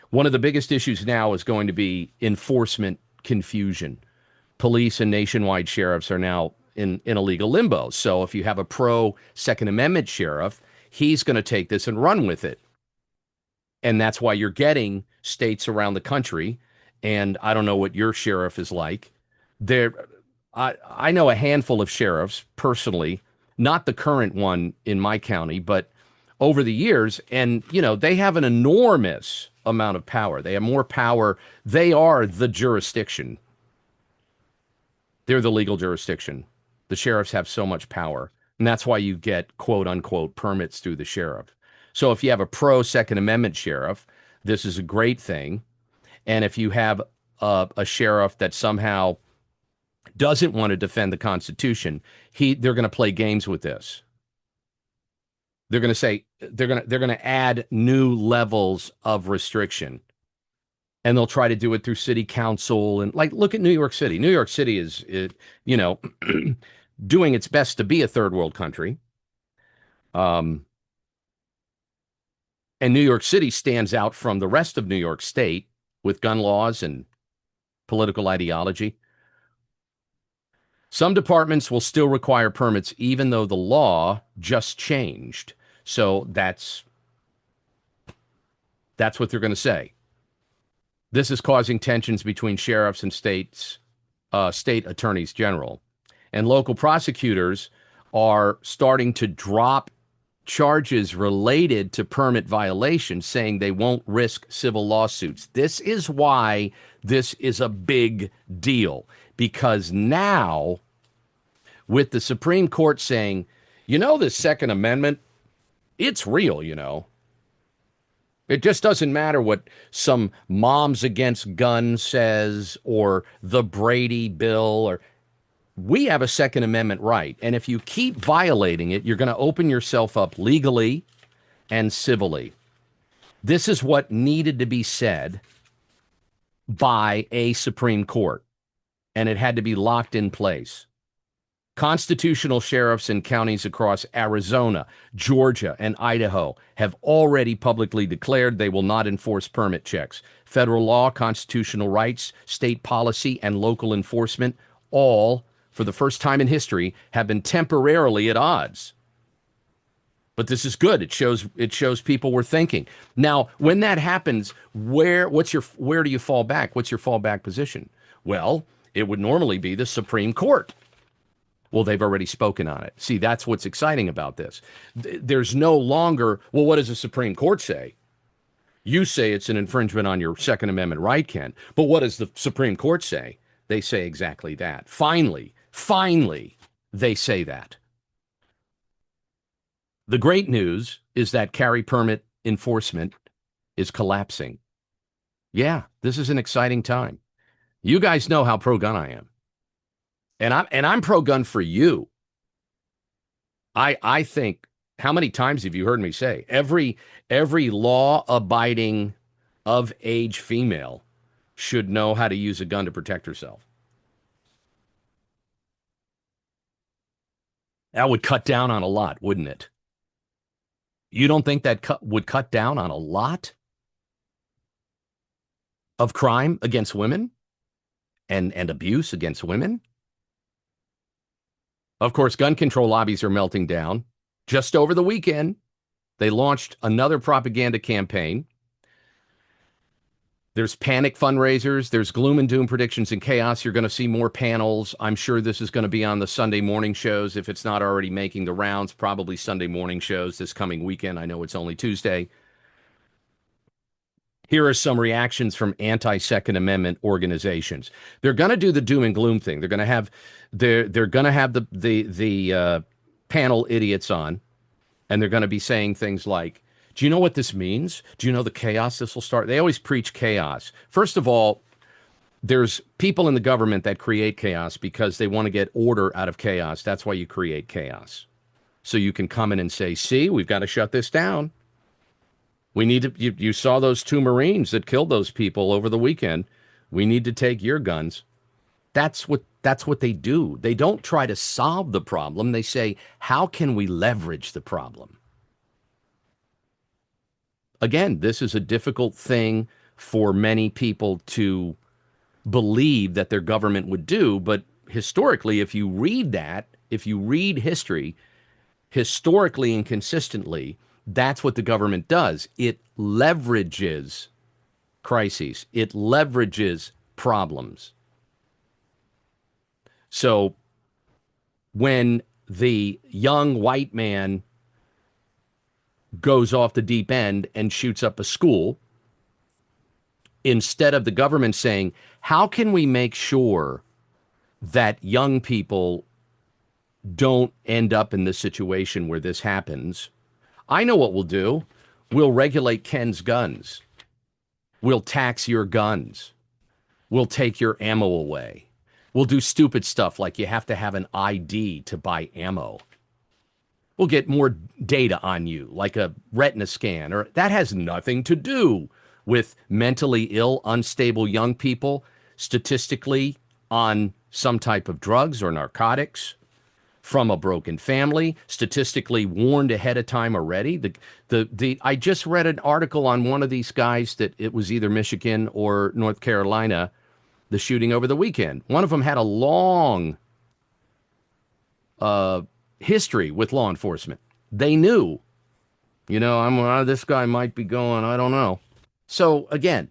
One of the biggest issues now is going to be enforcement confusion. Police and nationwide sheriffs are now in a legal limbo. So if you have a pro Second Amendment sheriff, he's going to take this and run with it. And that's why you're getting states around the country, and I don't know what your sheriff is like. I know a handful of sheriffs personally, not the current one in my county, but over the years, and they have an enormous amount of power. They have more power. They are the jurisdiction. They're the legal jurisdiction. The sheriffs have so much power, and that's why you get quote unquote permits through the sheriff. So if you have a pro Second Amendment sheriff, this is a great thing. And if you have a sheriff that somehow doesn't want to defend the Constitution, they're going to play games with this. They're going to say they're going to add new levels of restriction, and they'll try to do it through city council. And look at New York City. New York City is doing its best to be a third world country. And New York City stands out from the rest of New York State with gun laws and political ideology. Some departments will still require permits, even though the law just changed. So that's what they're going to say. This is causing tensions between sheriffs and state attorneys general. And local prosecutors are starting to drop charges related to permit violations, saying they won't risk civil lawsuits. This is why this is a big deal, because now, with the Supreme Court saying, the Second Amendment, it's real, It just doesn't matter what some Moms Against Guns says or the Brady Bill, we have a Second Amendment right. And if you keep violating it, you're going to open yourself up legally and civilly. This is what needed to be said by a Supreme Court, and it had to be locked in place. Constitutional sheriffs in counties across Arizona, Georgia, and Idaho have already publicly declared they will not enforce permit checks. Federal law, constitutional rights, state policy, and local enforcement all, for the first time in history, have been temporarily at odds. But this is good. It shows people were thinking. Now, when that happens, where do you fall back? What's your fallback position? Well, it would normally be the Supreme Court. Well, they've already spoken on it. See, that's what's exciting about this. There's no longer, well, what does the Supreme Court say? You say it's an infringement on your Second Amendment right, Ken. But what does the Supreme Court say? They say exactly that. Finally, they say that. The great news is that carry permit enforcement is collapsing. Yeah, this is an exciting time. You guys know how pro-gun I am. And I'm pro-gun for you. I think, how many times have you heard me say every law-abiding of age female should know how to use a gun to protect herself? That would cut down on a lot, wouldn't it? You don't think that would cut down on a lot of crime against women and abuse against women? Of course, gun control lobbies are melting down. Just over the weekend, they launched another propaganda campaign. There's panic fundraisers. There's gloom and doom predictions and chaos. You're going to see more panels. I'm sure this is going to be on the Sunday morning shows. If it's not already making the rounds, probably Sunday morning shows this coming weekend. I know it's only Tuesday. Here are some reactions from anti-Second Amendment organizations. They're going to do the doom and gloom thing. They're going to have the panel idiots on, and they're going to be saying things like, do you know what this means? Do you know the chaos this will start? They always preach chaos. First of all, there's people in the government that create chaos because they want to get order out of chaos. That's why you create chaos. So you can come in and say, see, we've got to shut this down. We need to, you saw those 2 Marines that killed those people over the weekend. We need to take your guns. That's what they do. They don't try to solve the problem. They say, how can we leverage the problem? Again, this is a difficult thing for many people to believe that their government would do. But historically, if you read history, historically and consistently, that's what the government does. It leverages crises. It leverages problems. So when the young white man goes off the deep end and shoots up a school, instead of the government saying, how can we make sure that young people don't end up in this situation where this happens? I know what we'll do. We'll regulate Ken's guns. We'll tax your guns. We'll take your ammo away. We'll do stupid stuff like you have to have an ID to buy ammo. We'll get more data on you, like a retina scan, or that has nothing to do with mentally ill, unstable young people, statistically on some type of drugs or narcotics, from a broken family, statistically warned ahead of time already. I just read an article on one of these guys that it was either Michigan or North Carolina, the shooting over the weekend. One of them had a long history with law enforcement. They knew, this guy might be going, I don't know. So again,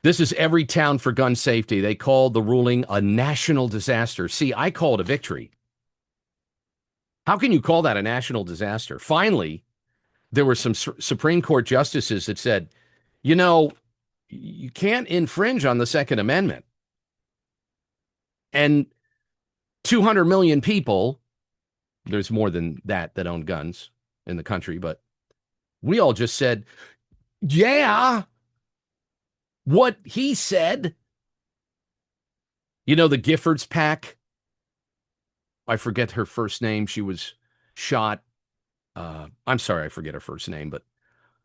this is every town for gun safety. They called the ruling a national disaster. See, I call it a victory. How can you call that a national disaster? Finally, there were some Supreme Court justices that said, you can't infringe on the Second Amendment. And 200 million people, there's more than that own guns in the country, but we all just said, yeah, what he said. The Giffords pack, I forget her first name. She was shot. I'm sorry, I forget her first name, but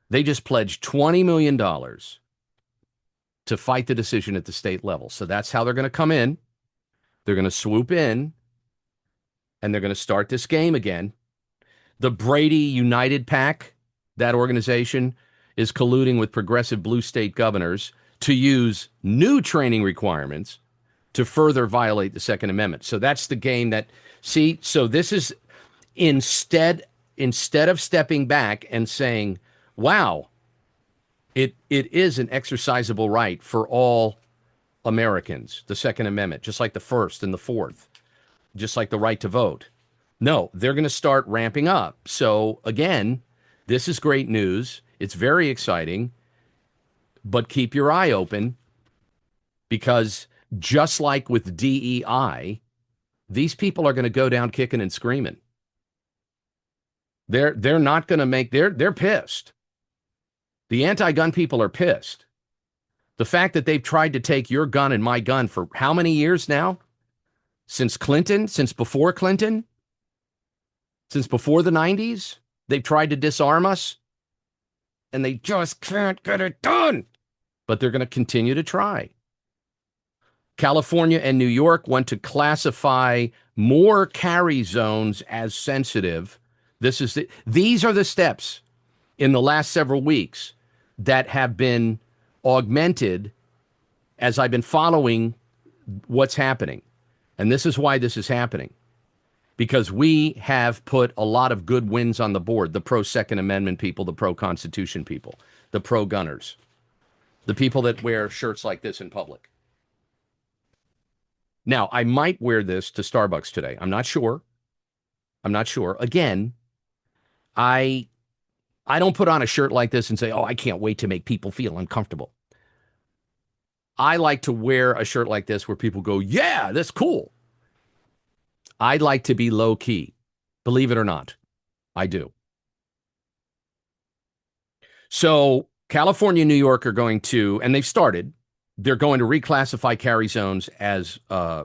they just pledged $20 million to fight the decision at the state level. So that's how they're going to come in. They're going to swoop in and they're going to start this game again. The Brady United PAC, that organization, is colluding with progressive blue state governors to use new training requirements to further violate the Second Amendment. So that's the game that, see, so this is instead of stepping back and saying, wow, it is an exercisable right for all Americans, the Second Amendment, just like the First and the Fourth, just like the right to vote. No, they're going to start ramping up. So again, this is great news. It's very exciting, but keep your eye open because just like with DEI, these people are going to go down kicking and screaming. They're not going to make they're pissed. The anti-gun people are pissed. The fact that they've tried to take your gun and my gun for how many years now? Since Clinton, since before Clinton, since before the 90s, they've tried to disarm us and they just can't get it done. But they're going to continue to try. California and New York want to classify more carry zones as sensitive. These are the steps in the last several weeks that have been augmented as I've been following what's happening. And this is why this is happening. Because we have put a lot of good wins on the board. The pro-Second Amendment people, the pro-Constitution people, the pro-gunners, the people that wear shirts like this in public. Now, I might wear this to Starbucks today. I'm not sure. Again, I don't put on a shirt like this and say, oh, I can't wait to make people feel uncomfortable. I like to wear a shirt like this where people go, yeah, that's cool. I'd like to be low key. Believe it or not, I do. So California and New York are going to, and they've started, they're going to reclassify carry zones as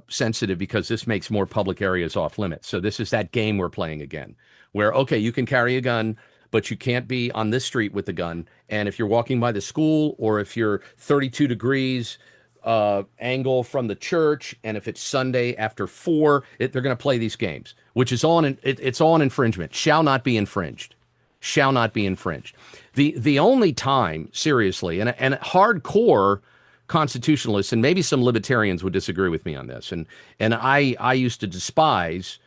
sensitive because this makes more public areas off limits. So this is that game we're playing again where, okay, you can carry a gun, but you can't be on this street with the gun. And if you're walking by the school or if you're 32 degrees angle from the church, and if it's Sunday after 4, they're going to play these games, which is it's all an infringement. Shall not be infringed. Shall not be infringed. The only time, seriously, and hardcore constitutionalists, and maybe some libertarians would disagree with me on this, and I used to despise,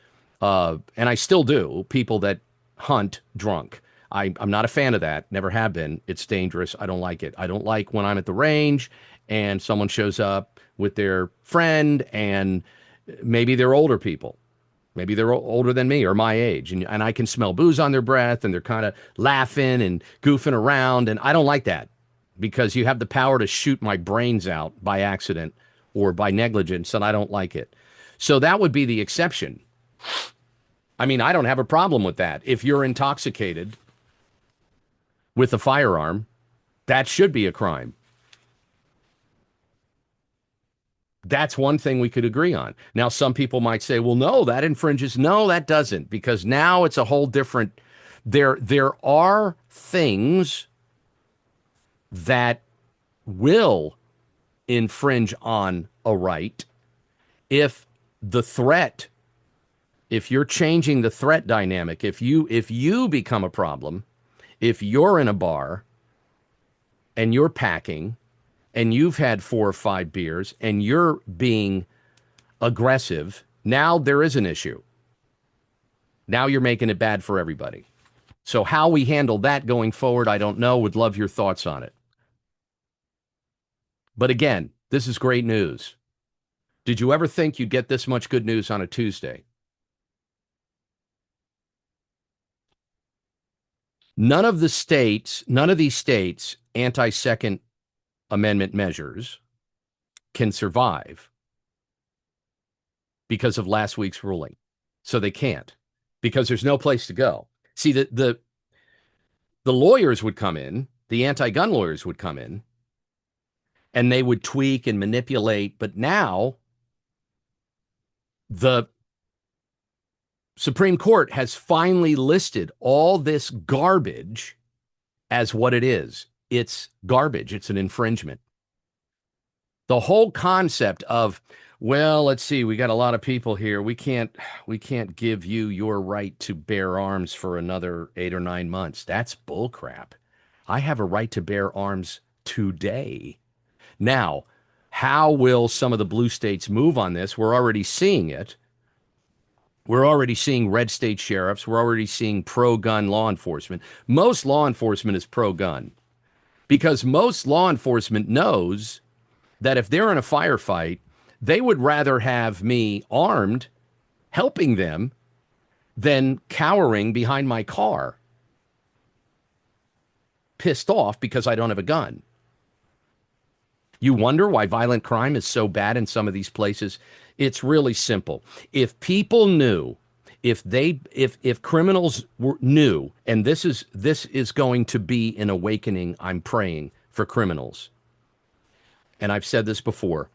and I still do, people that hunt drunk. I'm not a fan of that. Never have been. It's dangerous. I don't like it. I don't like when I'm at the range and someone shows up with their friend and maybe they're older people. Maybe they're older than me or my age. And I can smell booze on their breath and they're kind of laughing and goofing around. And I don't like that because you have the power to shoot my brains out by accident or by negligence. And I don't like it. So that would be the exception. I mean, I don't have a problem with that. If you're intoxicated with a firearm, that should be a crime. That's one thing we could agree on. Now, some people might say, well, no, that infringes. No, that doesn't, because now it's a whole different. There are things that will infringe on a right if the threat, if you're changing the threat dynamic, if you become a problem, if you're in a bar and you're packing and you've had 4 or 5 beers and you're being aggressive, now there is an issue. Now you're making it bad for everybody. So how we handle that going forward, I don't know. Would love your thoughts on it. But again, this is great news. Did you ever think you'd get this much good news on a Tuesday? None of these states' anti-Second Amendment measures can survive because of last week's ruling. So they can't, because there's no place to go. See, the lawyers would come in, the anti-gun lawyers would come in, and they would tweak and manipulate. But now the Supreme Court has finally listed all this garbage as what it is. It's garbage. It's an infringement. The whole concept of, Well, let's see. We got a lot of people here. We can't give you your right to bear arms for another 8 or 9 months. That's bullcrap. I have a right to bear arms today. Now, how will some of the blue states move on this? We're already seeing it. We're already seeing red state sheriffs. We're already seeing pro-gun law enforcement. Most law enforcement is pro-gun because most law enforcement knows that if they're in a firefight, they would rather have me armed, helping them, than cowering behind my car, pissed off because I don't have a gun. You wonder why violent crime is so bad in some of these places? It's really simple. If people knew, if criminals knew, and this is going to be an awakening, I'm praying for criminals. And I've said this before.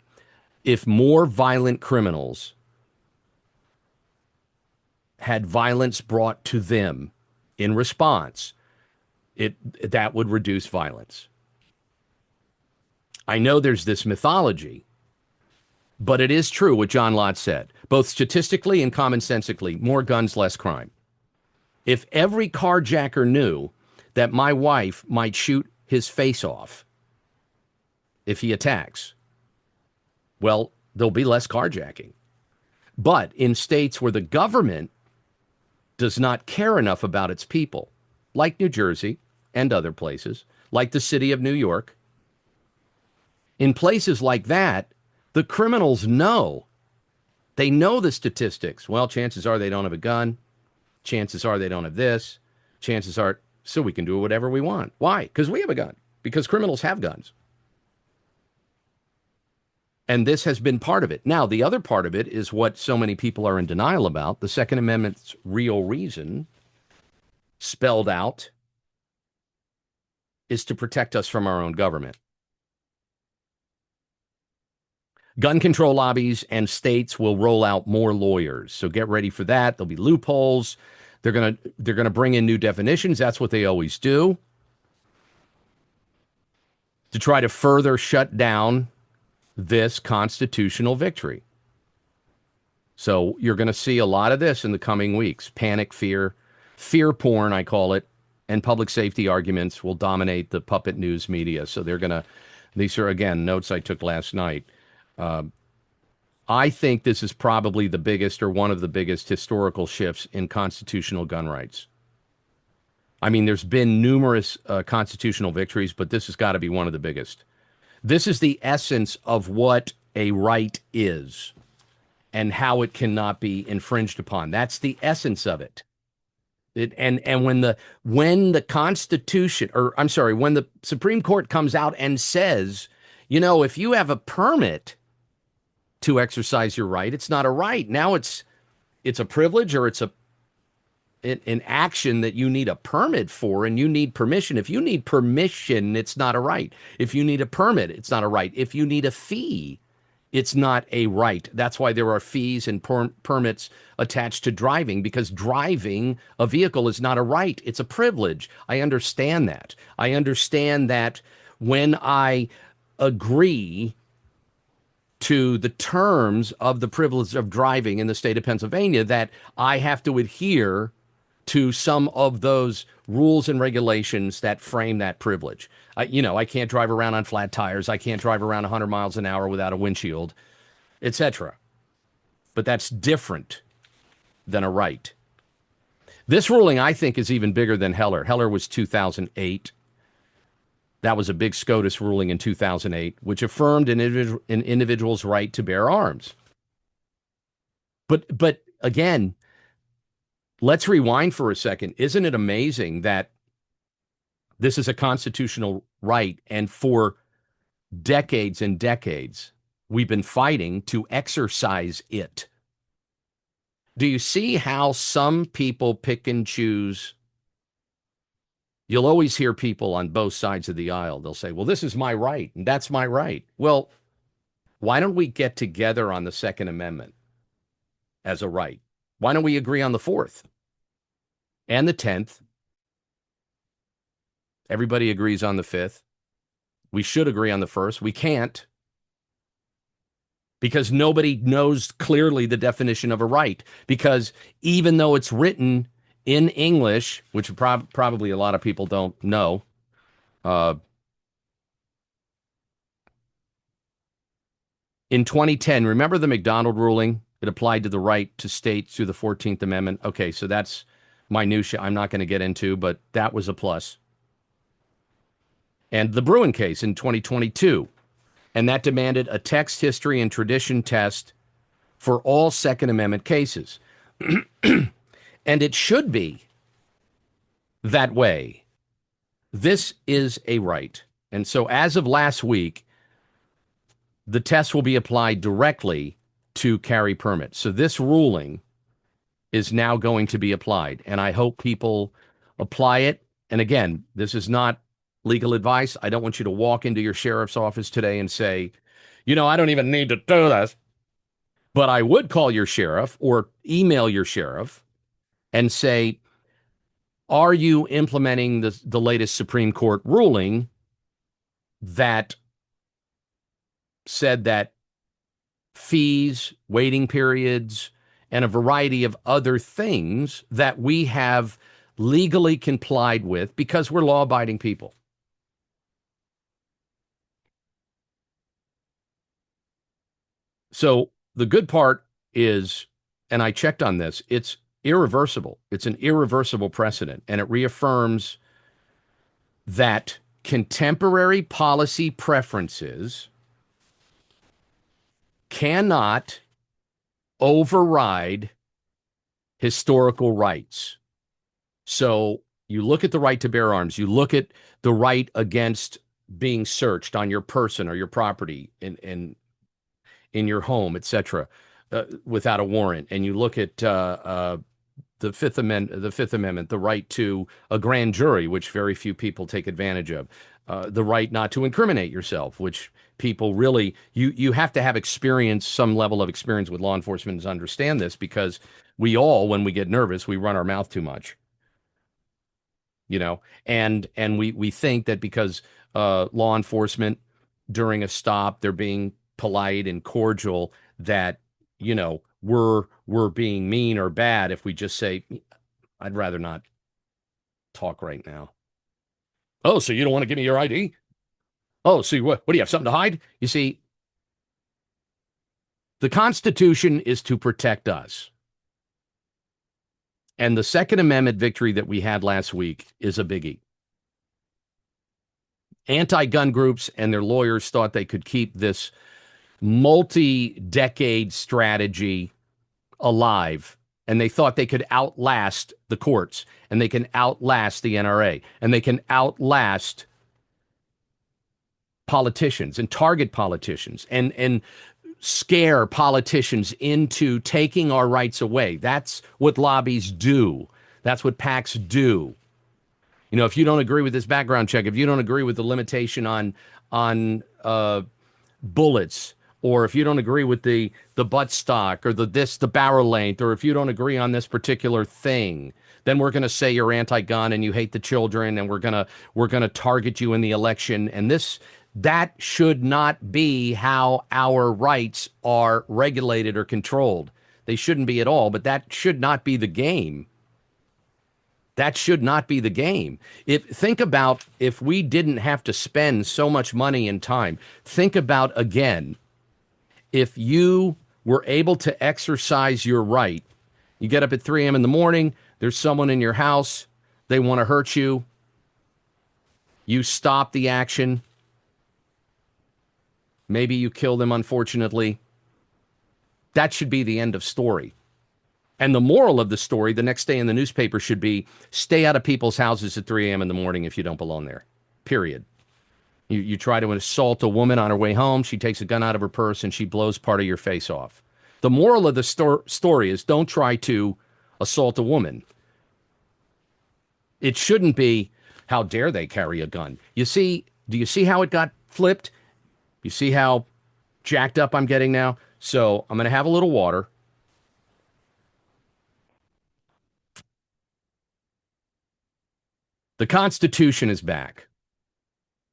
If more violent criminals had violence brought to them in response, it that would reduce violence. I know there's this mythology, but it is true what John Lott said, both statistically and commonsensically, more guns, less crime. If every carjacker knew that my wife might shoot his face off if he attacks, well, there'll be less carjacking. But in states where the government does not care enough about its people, like New Jersey and other places, like the city of New York, in places like that, the criminals know. They know the statistics. Well, chances are they don't have a gun. Chances are they don't have this. Chances are, so we can do whatever we want. Why? Because we have a gun. Because criminals have guns. And this has been part of it. Now, the other part of it is what so many people are in denial about. The Second Amendment's real reason, spelled out, is to protect us from our own government. Gun control lobbies and states will roll out more lawyers. So get ready for that. There'll be loopholes. They're gonna bring in new definitions. That's what they always do to try to further shut down this constitutional victory. So you're going to see a lot of this in the coming weeks. Panic, fear porn, I call it, and public safety arguments will dominate the puppet news media. So these are, again, notes I took last night. I think this is probably the biggest or one of the biggest historical shifts in constitutional gun rights. I mean, there's been numerous constitutional victories, but this has got to be one of the biggest. This is the essence of what a right is and how it cannot be infringed upon. That's the essence of it. And when the Constitution, or I'm sorry, when the Supreme Court comes out and says, if you have a permit to exercise your right, it's not a right. Now it's a privilege, or it's an action that you need a permit for, and you need permission. If you need permission, it's not a right. If you need a permit, it's not a right. If you need a fee, it's not a right. That's why there are fees and permits attached to driving, because driving a vehicle is not a right. It's a privilege. I understand that. I understand that when I agree to the terms of the privilege of driving in the state of Pennsylvania, that I have to adhere to some of those rules and regulations that frame that privilege. I can't drive around on flat tires. I can't drive around 100 miles an hour without a windshield, etc. But that's different than a right. This ruling, I think, is even bigger than Heller. Heller was 2008. That was a big Scotus ruling in 2008, which affirmed an individual's right to bear arms. But again, let's rewind for a second. Isn't it amazing that this is a constitutional right, and for decades and decades, we've been fighting to exercise it? Do you see how some people pick and choose? You'll always hear people on both sides of the aisle. They'll say, well, this is my right, and that's my right. Well, why don't we get together on the Second Amendment as a right? Why don't we agree on the Fourth and the 10th? Everybody agrees on the 5th. We should agree on the first. We can't. because nobody knows clearly the definition of a right. Because even though it's written in English, which probably a lot of people don't know, uh, in 2010, remember the McDonald ruling? It applied to the right to states through the 14th Amendment. Okay, so that's minutia I'm not going to get into, but that was a plus. And the Bruin case in 2022, and that demanded a text, history, and tradition test for all Second Amendment cases. And it should be that way. This is a right. And so as of last week, the test will be applied directly to carry permits. So this ruling is now going to be applied. And I hope people apply it. And again, this is not legal advice. I don't want you to walk into your sheriff's office today and say, I don't even need to do this. But I would call your sheriff or email your sheriff and say, are you implementing the latest Supreme Court ruling that said that fees, waiting periods, and a variety of other things that we have legally complied with because we're law-abiding people? So the good part is, and I checked on this, it's irreversible. It's an irreversible precedent, and it reaffirms that contemporary policy preferences cannot override historical rights. So you look at the right to bear arms, you look at the right against being searched on your person or your property in your home, etc., without a warrant, and you look at the Fifth Amendment, the right to a grand jury, which very few people take advantage of, the right not to incriminate yourself, which people really you have to have experience, some level of experience with law enforcement to understand this, because we all, when we get nervous, we run our mouth too much, and we think that because law enforcement during a stop, they're being polite and cordial, that we're being mean or bad if we just say, I'd rather not talk right now. Oh, so you don't want to give me your ID? Oh, so what do you have, something to hide? You see, the Constitution is to protect us. And the Second Amendment victory that we had last week is a biggie. Anti-gun groups and their lawyers thought they could keep this multi-decade strategy alive, and they thought they could outlast the courts, and they can outlast the NRA, and they can outlast politicians and target politicians and scare politicians into taking our rights away. That's what lobbies do. That's what PACs do. If you don't agree with this background check, if you don't agree with the limitation on bullets, or if you don't agree with the butt stock or the barrel length, or if you don't agree on this particular thing, then we're going to say you're anti-gun and you hate the children, and we're going to target you in the election. And that should not be how our rights are regulated or controlled. They shouldn't be at all, but that should not be the game. That should not be the game. Think about if we didn't have to spend so much money and time. Think about, again, if you were able to exercise your right. You get up at 3 a.m. in the morning, there's someone in your house, they want to hurt you. You stop the action. Maybe you kill them, unfortunately. That should be the end of story. And the moral of the story the next day in the newspaper should be, stay out of people's houses at 3 a.m. in the morning if you don't belong there. Period. You try to assault a woman on her way home, she takes a gun out of her purse and she blows part of your face off. The moral of the story is, don't try to assault a woman. It shouldn't be, how dare they carry a gun? Do you see how it got flipped? You see how jacked up I'm getting now? So I'm going to have a little water. The Constitution is back.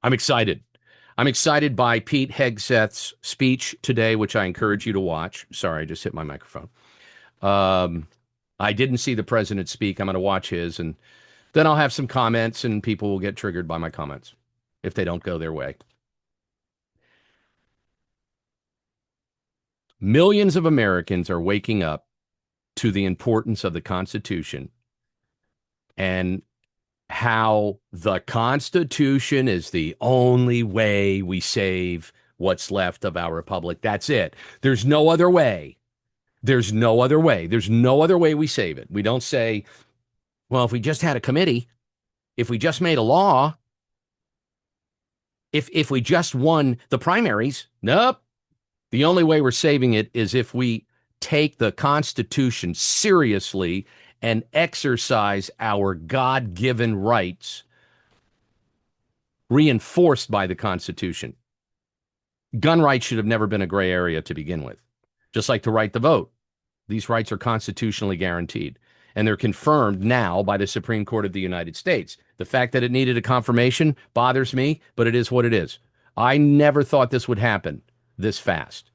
I'm excited. I'm excited by Pete Hegseth's speech today, which I encourage you to watch. Sorry, I just hit my microphone. Um, I didn't see the president speak. I'm going to watch his, and then I'll have some comments, and people will get triggered by my comments if they don't go their way. Millions of Americans are waking up to the importance of the Constitution and how the Constitution is the only way we save what's left of our republic. That's it. There's no other way. There's no other way. There's no other way we save it. We don't say, well, if we just had a committee, if we just made a law, if we just won the primaries. Nope. The only way we're saving it is if we take the Constitution seriously and exercise our God-given rights reinforced by the Constitution. Gun rights should have never been a gray area to begin with, just like the right to vote. These rights are constitutionally guaranteed, and they're confirmed now by the Supreme Court of the United States. The fact that it needed a confirmation bothers me, but it is what it is. I never thought this would happen this fast.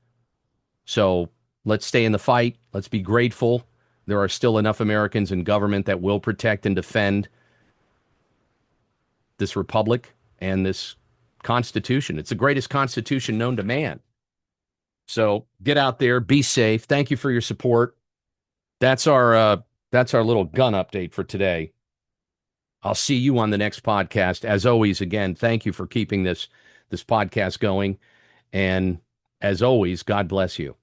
So let's stay in the fight. Let's be grateful. There are still enough Americans in government that will protect and defend this republic and this Constitution. It's the greatest Constitution known to man. So get out there, be safe. Thank you for your support. That's our little gun update for today. I'll see you on the next podcast. As always, again, thank you for keeping this podcast going. And as always, God bless you.